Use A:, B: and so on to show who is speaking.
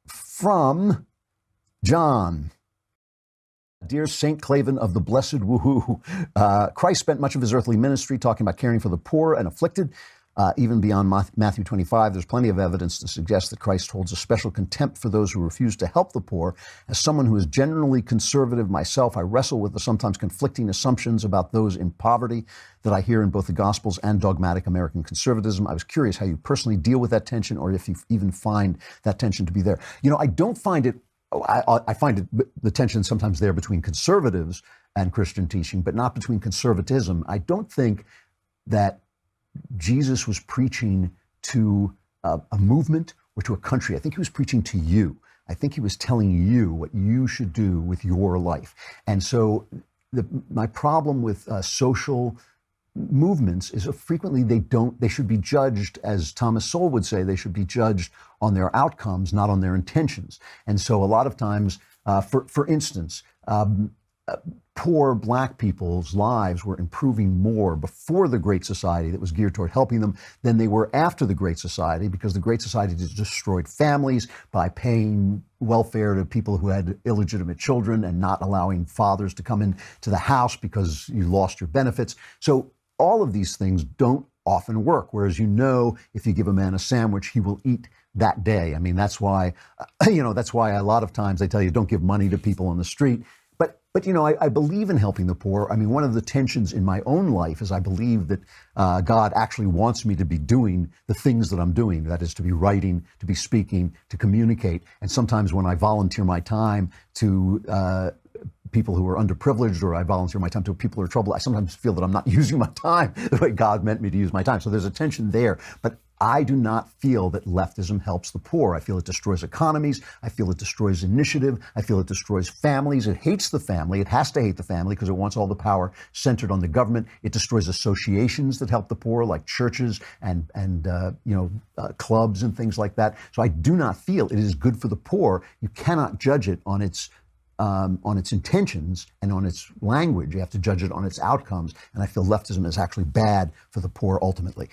A: From John. Dear Saint Klavan of the Blessed Woohoo, Christ spent much of his earthly ministry talking about caring for the poor and afflicted. Even beyond Matthew 25, there's plenty of evidence to suggest that Christ holds a special contempt for those who refuse to help the poor. As someone who is generally conservative myself, I wrestle with the sometimes conflicting assumptions about those in poverty that I hear in both the Gospels and dogmatic American conservatism. I was curious how you personally deal with that tension, or if you even find that tension to be there. I don't find it. I find the tension sometimes there between conservatives and Christian teaching, but not between conservatism. I don't think that Jesus was preaching to a movement or to a country. I think he was preaching to you. I think he was telling you what you should do with your life. And so my problem with social movements is frequently they should be judged, as Thomas Sowell would say, they should be judged on their outcomes, not on their intentions. And so a lot of times, for instance, poor Black people's lives were improving more before the Great Society that was geared toward helping them than they were after the Great Society, because the Great Society destroyed families by paying welfare to people who had illegitimate children and not allowing fathers to come into the house because you lost your benefits. So all of these things don't often work, whereas if you give a man a sandwich, he will eat that day. I mean, that's why a lot of times they tell you don't give money to people on the street. But I believe in helping the poor. I mean, one of the tensions in my own life is I believe that God actually wants me to be doing the things that I'm doing. That is, to be writing, to be speaking, to communicate. And sometimes when I volunteer my time to people who are underprivileged, or I volunteer my time to people who are in trouble, I sometimes feel that I'm not using my time the way God meant me to use my time. So there's a tension there. But I do not feel that leftism helps the poor. I feel it destroys economies. I feel it destroys initiative. I feel it destroys families. It hates the family. It has to hate the family because it wants all the power centered on the government. It destroys associations that help the poor, like churches and clubs and things like that. So I do not feel it is good for the poor. You cannot judge it on its intentions and on its language. You have to judge it on its outcomes. And I feel leftism is actually bad for the poor ultimately.